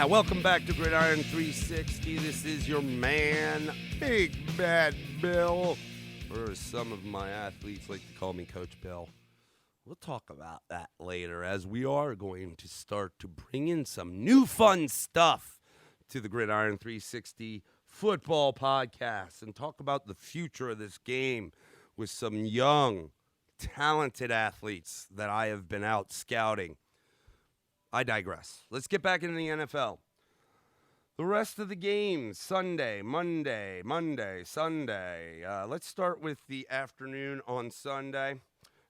Welcome back to Gridiron 360. This is your man, Big Bad Bill, or some of my athletes like to call me Coach Bill. We'll talk about that later, as we are going to start to bring in some new fun stuff to the Gridiron 360 football podcast and talk about the future of this game with some young, talented athletes that I have been out scouting. I digress. Let's get back into the NFL. The rest of the games, Sunday, Monday, Sunday. Let's start with the afternoon on Sunday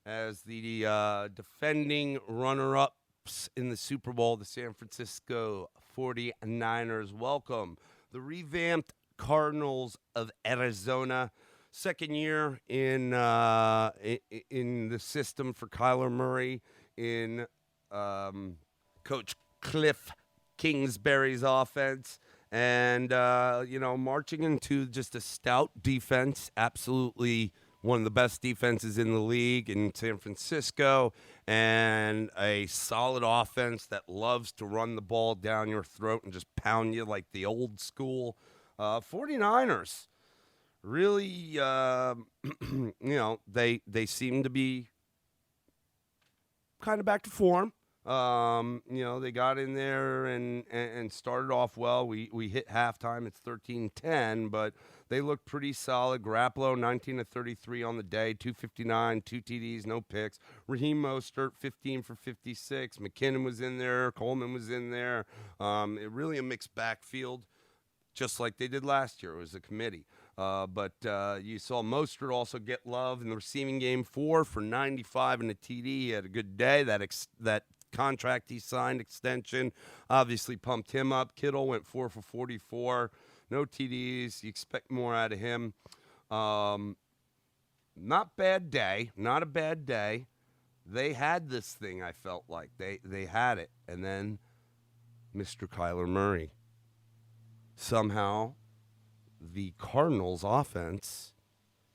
as the defending runner-ups in the Super Bowl, the San Francisco 49ers, welcome the revamped Cardinals of Arizona. Second year in the system for Kyler Murray in Coach Cliff Kingsbury's offense, and marching into just a stout defense, absolutely one of the best defenses in the league in San Francisco, and a solid offense that loves to run the ball down your throat and just pound you like the old school 49ers. Really, they seem to be kind of back to form. They got in there and started off well. We hit halftime. It's 13-10, but they looked pretty solid. Garoppolo, 19 of 33 on the day, 259, 2 TDs, no picks. Raheem Mostert, 15 for 56. McKinnon was in there. Coleman was in there. It really a mixed backfield, just like they did last year. It was a committee. But you saw Mostert also get love in the receiving game, 4 for 95 and a TD. He had a good day. That contract he signed, extension, obviously pumped him up. Kittle went 4 for 44. No TDs. You expect more out of him. Not bad day. Not a bad day. They had this thing, I felt like. They had it. And then Mr. Kyler Murray. Somehow the Cardinals offense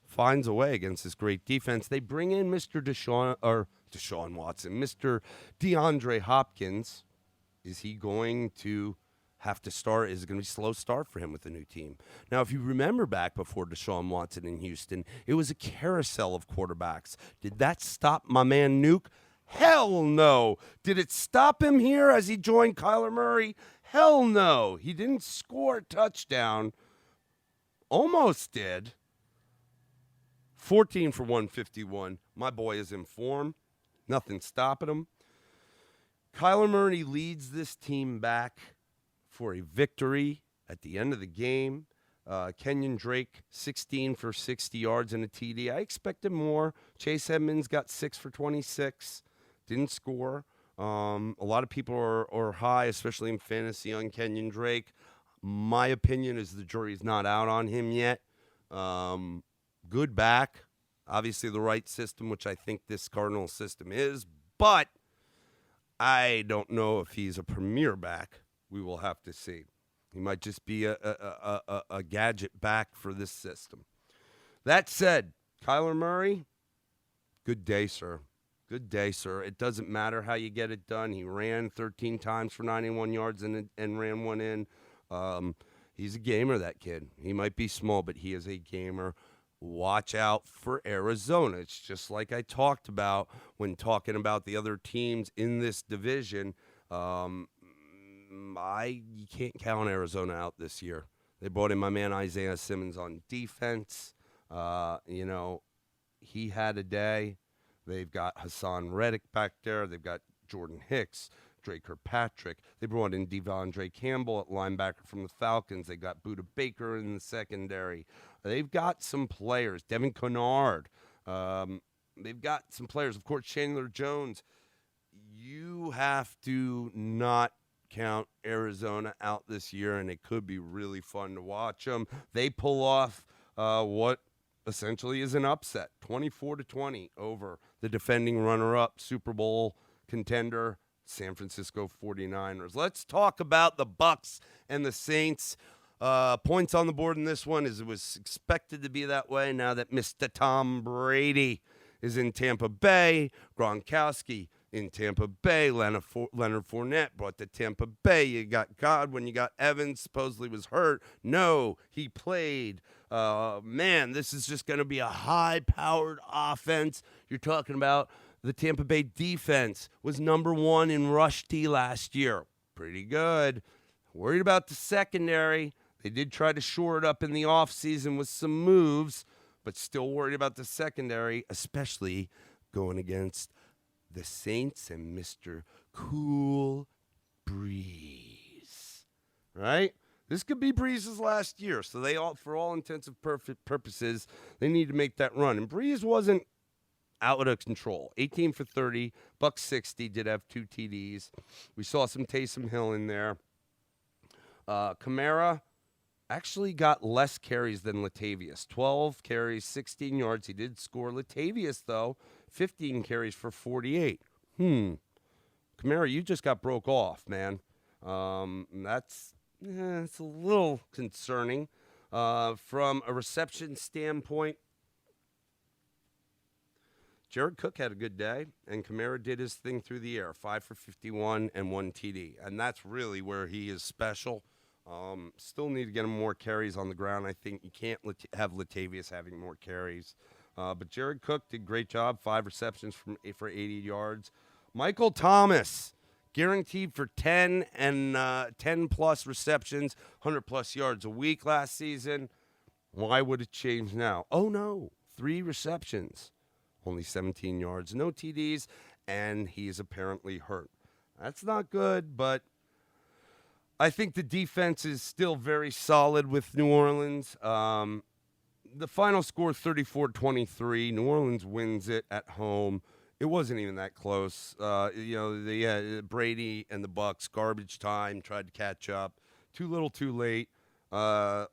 finds a way against this great defense. They bring in Mr. Deshaun Watson, Mr. DeAndre Hopkins. Is he going to have to start? Is it going to be a slow start for him with the new team? Now, if you remember back before Deshaun Watson in Houston, it was a carousel of quarterbacks. Did that stop my man Nuke? Hell no. Did it stop him here as he joined Kyler Murray? Hell no. He didn't score a touchdown. Almost did. 14 for 151. My boy is in form. Nothing stopping him. Kyler Murray leads this team back for a victory at the end of the game. Kenyon Drake, 16 for 60 yards and a TD. I expected more. Chase Edmonds got 6 for 26. Didn't score. A lot of people are high, especially in fantasy, on Kenyon Drake. My opinion is the jury's not out on him yet. Good back. Obviously the right system, which I think this Cardinals system is. But I don't know if he's a premier back. We will have to see. He might just be a gadget back for this system. That said, Kyler Murray, good day, sir. Good day, sir. It doesn't matter how you get it done. He ran 13 times for 91 yards and ran one in. He's a gamer, that kid. He might be small, but he is a gamer. Watch out for Arizona. It's just like I talked about when talking about the other teams in this division. You can't count Arizona out this year. They brought in my man Isaiah Simmons on defense. He had a day. They've got Hassan Reddick back there. They've got Jordan Hicks, Dre Kirkpatrick. They brought in Devondre Campbell at linebacker from the Falcons. They got Budda Baker in the secondary. They've got some players. Devin Kennard. They've got some players. Of course, Chandler Jones. You have to not count Arizona out this year, and it could be really fun to watch them. They pull off what essentially is an upset, 24-20 over the defending runner-up Super Bowl contender, San Francisco 49ers. Let's talk about the Bucs and the Saints. Points on the board in this one, as it was expected to be that way now that Mr. Tom Brady is in Tampa Bay. Gronkowski in Tampa Bay. Leonard Fournette brought to Tampa Bay. You got Godwin. You got Evans, supposedly was hurt. No, he played. Man, this is just going to be a high-powered offense. You're talking about the Tampa Bay defense was number 1 in rush D last year. Pretty good. Worried about the secondary. They did try to shore it up in the offseason with some moves, but still worried about the secondary, especially going against the Saints and Mr. Cool Breeze. Right? This could be Breeze's last year, so they all, for all intents and purposes, they need to make that run. And Breeze wasn't out of control. 18 for 30, $160, did have 2 TDs. We saw some Taysom Hill in there. Kamara actually got less carries than Latavius. 12 carries, 16 yards. He did score. Latavius, though, 15 carries for 48. Kamara, you just got broke off, man. It's a little concerning. From a reception standpoint, Jared Cook had a good day, and Kamara did his thing through the air, 5 for 51 and 1 TD. And that's really where he is special. Still need to get him more carries on the ground. I think you can't have Latavius having more carries. But Jared Cook did a great job, 5 receptions for 80 yards. Michael Thomas, guaranteed for 10 and 10-plus receptions, 100-plus yards a week last season. Why would it change now? Oh, no, 3 receptions. Only 17 yards, no TDs, and he's apparently hurt. That's not good, but I think the defense is still very solid with New Orleans. The final score, 34-23. New Orleans wins it at home. It wasn't even that close. Brady and the Bucs, garbage time, tried to catch up. Too little, too late. That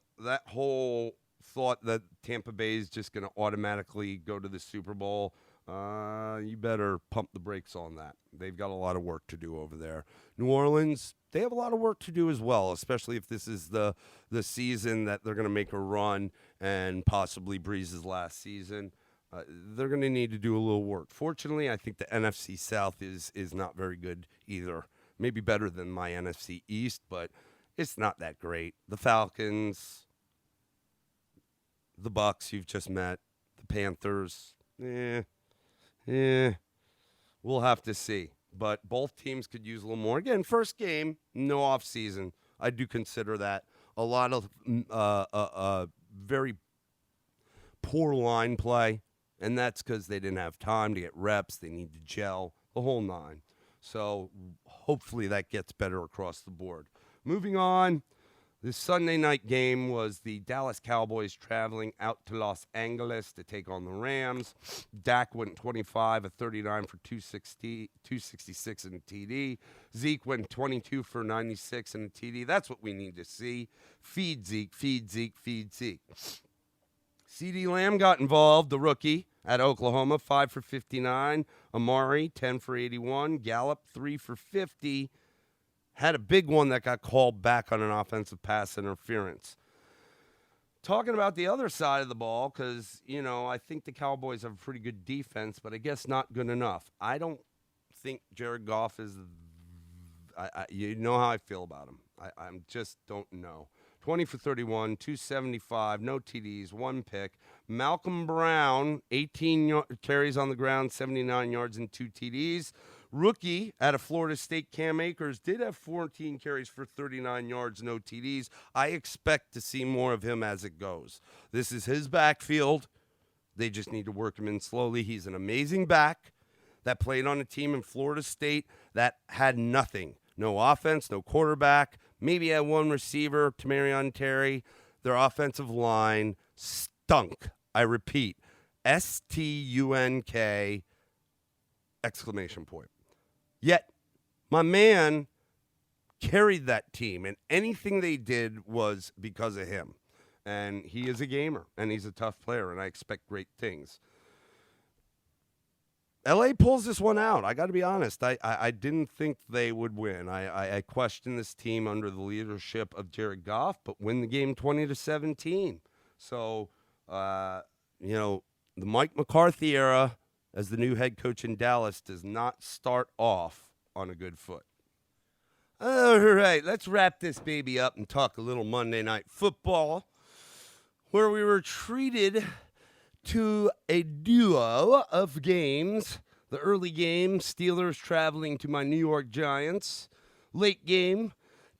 whole thought that Tampa Bay is just going to automatically go to the Super Bowl, you better pump the brakes on that. They've got a lot of work to do over there. New Orleans, they have a lot of work to do as well, especially if this is the season that they're going to make a run and possibly Breeze's last season. They're going to need to do a little work. Fortunately, I think the NFC South is not very good either. Maybe better than my NFC East, but it's not that great. The Falcons, the Bucs you've just met, the Panthers, we'll have to see. But both teams could use a little more. Again, first game, no offseason. I do consider that. A lot of very poor line play, and that's because they didn't have time to get reps. They need to gel, the whole 9. So hopefully that gets better across the board. Moving on. This Sunday night game was the Dallas Cowboys traveling out to Los Angeles to take on the Rams. Dak went 25 of 39 for 266 and a TD. Zeke went 22 for 96 and a TD. That's what we need to see. Feed Zeke, feed Zeke, feed Zeke. CeeDee Lamb got involved, the rookie, at Oklahoma, 5 for 59. Amari, 10 for 81. Gallup, 3 for 50. Had a big one that got called back on an offensive pass interference. Talking about the other side of the ball, because, I think the Cowboys have a pretty good defense, but I guess not good enough. I don't think Jared Goff is you know how I feel about him. I just don't know. 20 for 31, 275, no TDs, 1 pick. Malcolm Brown, 18 carries on the ground, 79 yards and 2 TDs. Rookie out of Florida State, Cam Akers, did have 14 carries for 39 yards, no TDs. I expect to see more of him as it goes. This is his backfield. They just need to work him in slowly. He's an amazing back that played on a team in Florida State that had nothing. No offense, no quarterback. Maybe had 1 receiver, Tamarion Terry. Their offensive line stunk. I repeat, STUNK, exclamation point. Yet, my man carried that team, and anything they did was because of him. And he is a gamer, and he's a tough player, and I expect great things. LA pulls this one out. I got to be honest. I didn't think they would win. I questioned this team under the leadership of Jared Goff, but win the game 20-17. So, the Mike McCarthy era as the new head coach in Dallas does not start off on a good foot. All right, let's wrap this baby up and talk a little Monday Night Football, where we were treated to a duo of games. The early game, Steelers traveling to my New York Giants. Late game,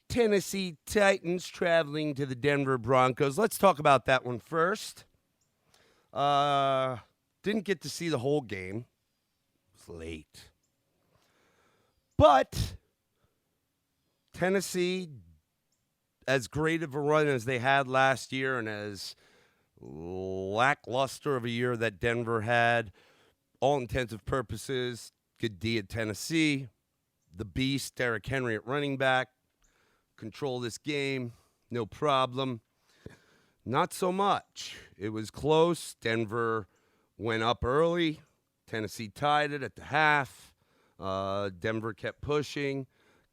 Tennessee Titans traveling to the Denver Broncos. Let's talk about that one first. Didn't get to see the whole game. It was late. But Tennessee, as great of a run as they had last year and as lackluster of a year that Denver had, all intensive purposes, good D at Tennessee. The beast, Derrick Henry at running back, control this game, no problem. Not so much. It was close. Denver went up early. Tennessee tied it at the half. Denver kept pushing.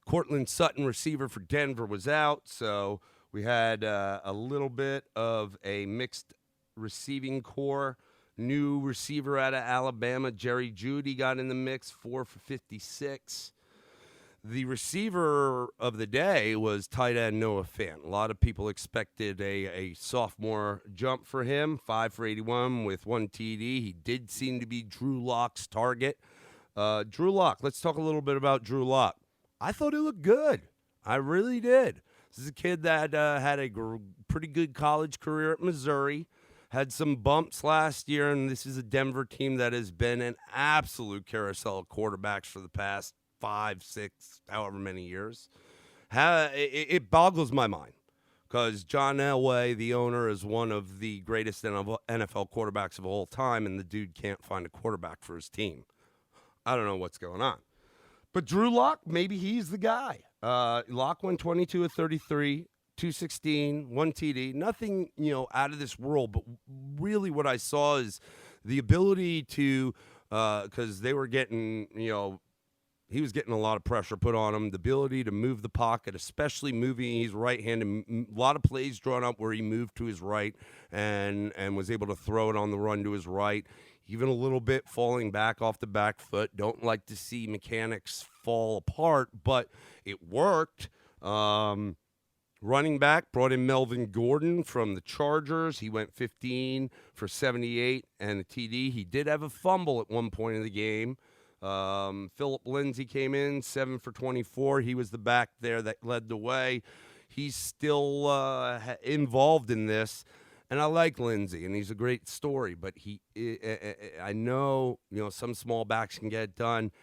Cortland Sutton, receiver for Denver, was out, so we had a little bit of a mixed receiving core. New receiver out of Alabama, Jerry Jeudy, got in the mix, 4 for 56. The receiver of the day was tight end Noah Fant. A lot of people expected a sophomore jump for him, 5 for 81 with 1 TD. He did seem to be Drew Lock's target. Drew Lock, let's talk a little bit about Drew Lock. I thought he looked good. I really did. This is a kid that had a pretty good college career at Missouri, had some bumps last year, and this is a Denver team that has been an absolute carousel of quarterbacks for the past 5, 6, however many years. It boggles my mind because John Elway, the owner, is one of the greatest NFL quarterbacks of all time, and the dude can't find a quarterback for his team. I don't know what's going on. But Drew Lock, maybe he's the guy. Lock went 22 of 33, 216, 1 TD. Nothing, out of this world. But really what I saw is the ability to, because they were getting, he was getting a lot of pressure put on him. The ability to move the pocket, especially moving, he's right-handed. A lot of plays drawn up where he moved to his right and was able to throw it on the run to his right. Even a little bit falling back off the back foot. Don't like to see mechanics fall apart, but it worked. Running back, brought in Melvin Gordon from the Chargers. He went 15 for 78 and a TD. He did have a fumble at one point in the game. Philip Lindsay came in, 7 for 24. He was the back there that led the way. He's still involved in this. And I like Lindsey, and he's a great story. But I know, some small backs can get it done.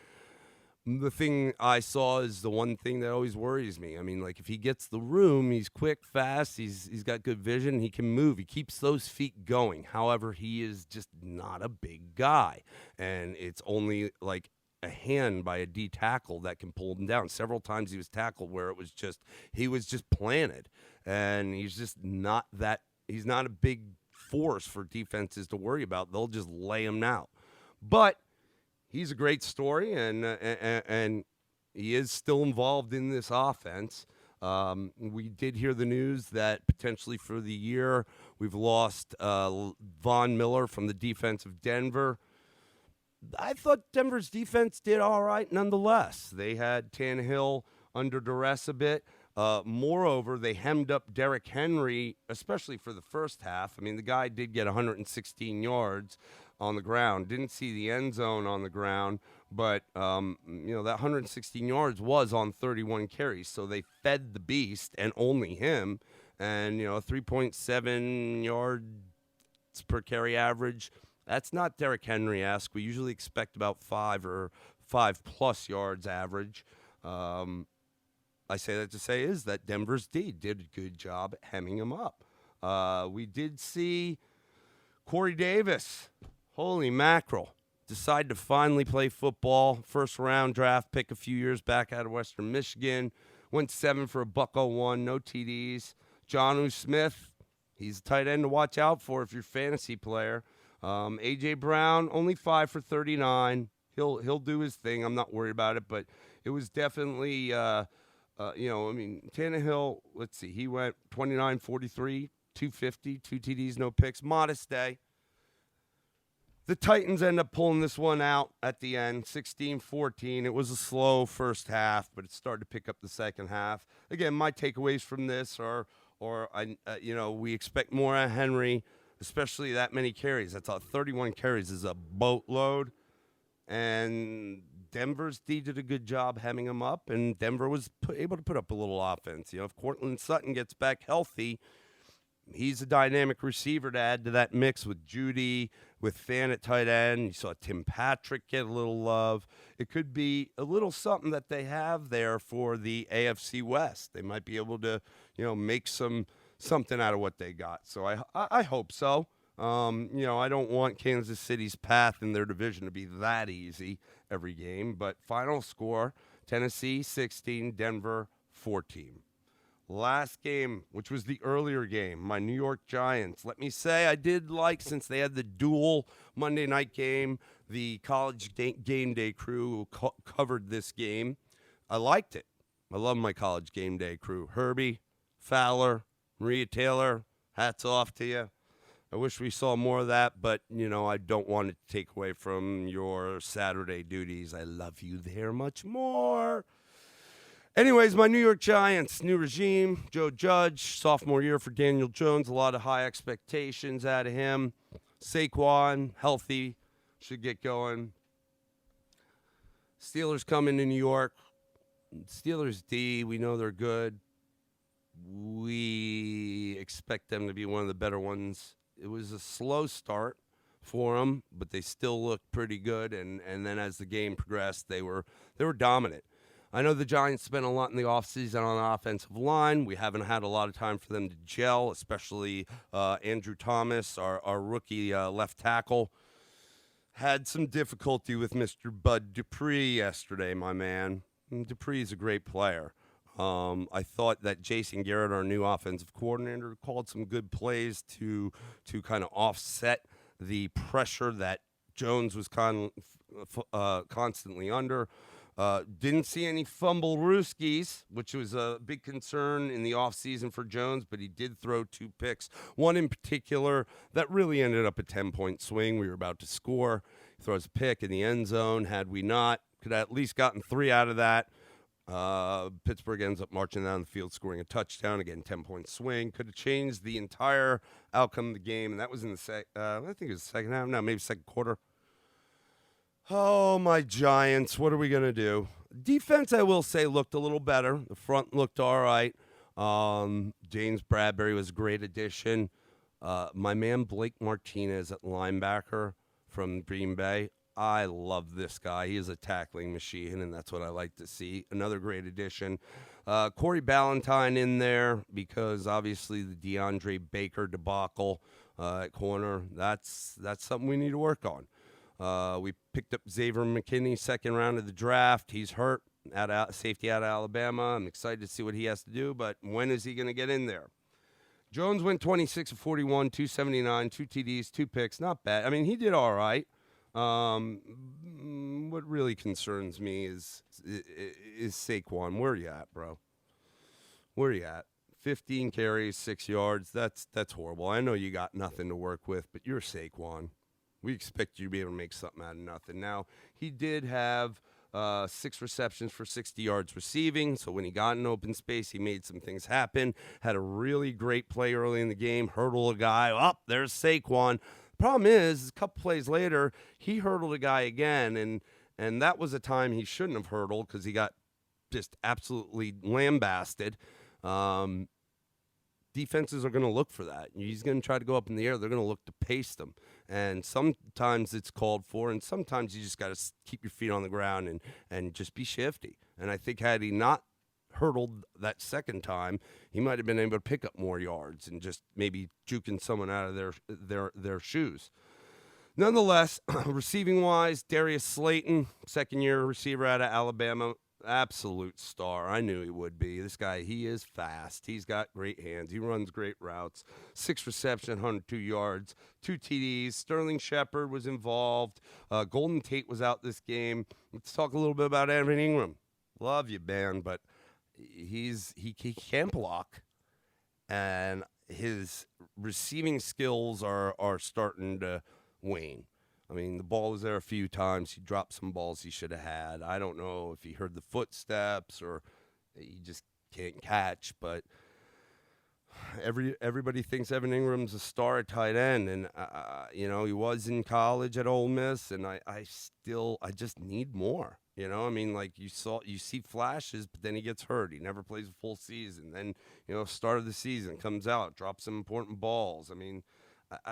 The thing I saw is the one thing that always worries me. I mean, like if he gets the room, he's quick, fast. He's got good vision. He can move. He keeps those feet going. However, he is just not a big guy, and it's only like a hand by a D tackle that can pull him down. Several times he was tackled where he was just planted, and he's just not that. He's not a big force for defenses to worry about. They'll just lay him out. But he's a great story, and he is still involved in this offense. We did hear the news that potentially for the year we've lost Von Miller from the defense of Denver. I thought Denver's defense did all right nonetheless. They had Tannehill under duress a bit. Moreover, they hemmed up Derrick Henry, especially for the first half. I mean, the guy did get 116 yards on the ground. Didn't see the end zone on the ground, but, that 116 yards was on 31 carries. So they fed the beast and only him. And, 3.7 yards per carry average. That's not Derrick Henry-esque. We usually expect about 5 or 5+ yards average. I say that to say is that Denver's D did a good job hemming him up. We did see Corey Davis, holy mackerel, decide to finally play football. First-round draft pick a few years back out of Western Michigan. Went 7 for $101, no TDs. Jonnu Smith, he's a tight end to watch out for if you're a fantasy player. A.J. Brown, only 5 for 39. He'll do his thing. I'm not worried about it, but it was definitely Tannehill, let's see, he went 29, 43, 250, 2 TDs, no picks. Modest day. The Titans end up pulling this one out at the end, 16-14. It was a slow first half, but it started to pick up the second half. Again, my takeaways from this are, we expect more out of Henry, especially that many carries. That's 31 carries is a boatload, and Denver's D did a good job hemming him up, and Denver was able to put up a little offense. If Cortland Sutton gets back healthy, he's a dynamic receiver to add to that mix with Judy, with Fan at tight end. You saw Tim Patrick get a little love. It could be a little something that they have there for the AFC West. They might be able to, make something out of what they got. So I hope so. I don't want Kansas City's path in their division to be that easy every game. But final score, Tennessee 16, Denver 14. Last game, which was the earlier game, my New York Giants. Let me say I did like, since they had the dual Monday night game, the college game day crew covered this game. I liked it. I love my college game day crew. Herbie, Fowler, Maria Taylor, hats off to you. I wish we saw more of that, but, I don't want it to take away from your Saturday duties. I love you there much more. Anyways, my New York Giants, new regime, Joe Judge, sophomore year for Daniel Jones, a lot of high expectations out of him. Saquon, healthy, should get going. Steelers coming to New York. Steelers D, we know they're good. We expect them to be one of the better ones. It was a slow start for them, but they still looked pretty good, and then as the game progressed, they were dominant. I know the Giants spent a lot in the offseason on the offensive line. We haven't had a lot of time for them to gel, especially Andrew Thomas, our rookie left tackle. Had some difficulty with Mr. Bud Dupree yesterday, my man. Dupree's a great player. I thought that Jason Garrett, our new offensive coordinator, called some good plays to kind of offset the pressure that Jones was constantly under. Didn't see any fumble rooskies, which was a big concern in the offseason for Jones, but he did throw 2 picks. One in particular that really ended up a 10-point swing. We were about to score. He throws a pick in the end zone. Had we not, could have at least gotten 3 out of that. Pittsburgh ends up marching down the field, scoring a touchdown. Again, 10-point swing. Could have changed the entire outcome of the game, and that was in the I think it was the second half. No, maybe second quarter. Oh, my Giants. What are we going to do? Defense, I will say, looked a little better. The front looked all right. James Bradbury was a great addition. My man Blake Martinez at linebacker from Green Bay. I love this guy. He is a tackling machine, and that's what I like to see. Another great addition. Corey Ballantyne in there because, obviously, the DeAndre Baker debacle at corner. That's something we need to work on. We picked up Xavier McKinney, second round of the draft. He's hurt, safety out of Alabama. I'm excited to see what he has to do, but when is he going to get in there? Jones went 26 of 41, 279, 2 TDs, 2 picks. Not bad. I mean, he did all right. What really concerns me is Saquon. Where are you at, bro? Where are you at? 15 carries, 6 yards. That's horrible. I know you got nothing to work with, but you're Saquon. We expect you to be able to make something out of nothing. Now, he did have 6 receptions for 60 yards receiving, so when he got in open space, he made some things happen. Had a really great play early in the game, hurdled a guy. Oh, there's Saquon. Problem is, a couple plays later, he hurdled a guy again, and that was a time he shouldn't have hurdled because he got just absolutely lambasted. Defenses are going to look for that. He's going to try to go up in the air. They're going to look to paste him. And sometimes it's called for, and sometimes you just got to keep your feet on the ground and just be shifty. And I think had he not hurdled that second time, he might have been able to pick up more yards and just maybe juking someone out of their shoes. Nonetheless, receiving-wise, Darius Slayton, second-year receiver out of Alabama, absolute star. I knew he would be. This guy, he is fast. He's got great hands. He runs great routes. 6 receptions, 102 yards, 2 TDs. Sterling Shepard was involved. Golden Tate was out this game. Let's talk a little bit about Evan Ingram. Love you, man, but he can't block, and his receiving skills are starting to wane. I mean, the ball was there a few times. He dropped some balls he should have had. I don't know if he heard the footsteps or he just can't catch, but everybody thinks Evan Ingram's a star at tight end, and he was in college at Ole Miss, and I just need more. I mean, like you see flashes, but then he gets hurt. He never plays a full season. Then start of the season comes out, drops some important balls. I mean,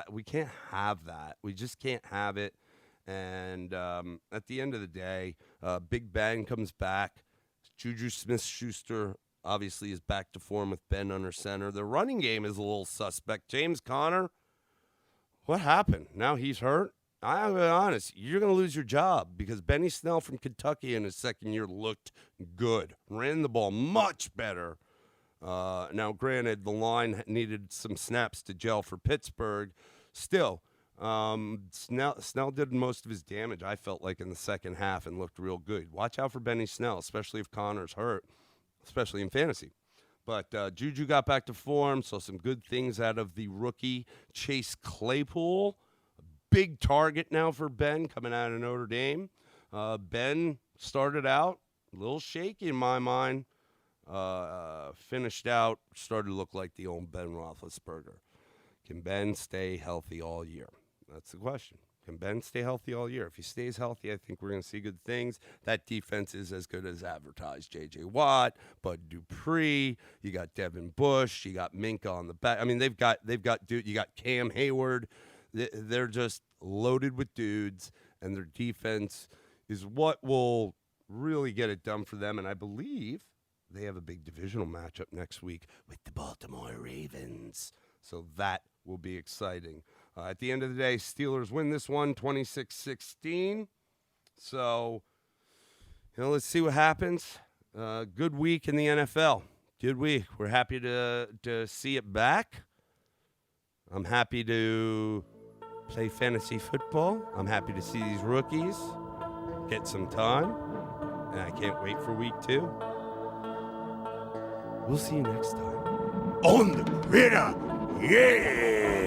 we can't have that. We just can't have it. And at the end of the day, Big Ben comes back. Juju Smith-Schuster obviously is back to form with Ben under center. The running game is a little suspect. James Conner, what happened? Now he's hurt. I'm going to be honest, you're going to lose your job because Benny Snell from Kentucky in his second year looked good. Ran the ball much better. Now, granted, the line needed some snaps to gel for Pittsburgh. Still, Snell did most of his damage, I felt like, in the second half and looked real good. Watch out for Benny Snell, especially if Connor's hurt, especially in fantasy. But Juju got back to form, saw some good things out of the rookie Chase Claypool. Big target now for Ben coming out of Notre Dame. Ben started out a little shaky in my mind. Finished out, started to look like the old Ben Roethlisberger. Can Ben stay healthy all year? That's the question. Can Ben stay healthy all year? If he stays healthy, I think we're going to see good things. That defense is as good as advertised. J.J. Watt, Bud Dupree, you got Devin Bush, you got Minka on the back. I mean, you got Cam Hayward. They're just loaded with dudes, and their defense is what will really get it done for them. And I believe they have a big divisional matchup next week with the Baltimore Ravens. So that will be exciting. At the end of the day, Steelers win this one 26-16. So, let's see what happens. Good week in the NFL. Good week. We're happy to see it back. I'm happy to play fantasy football. I'm happy to see these rookies get some time. And I can't wait for week 2. We'll see you next time on the Critter. Yeah!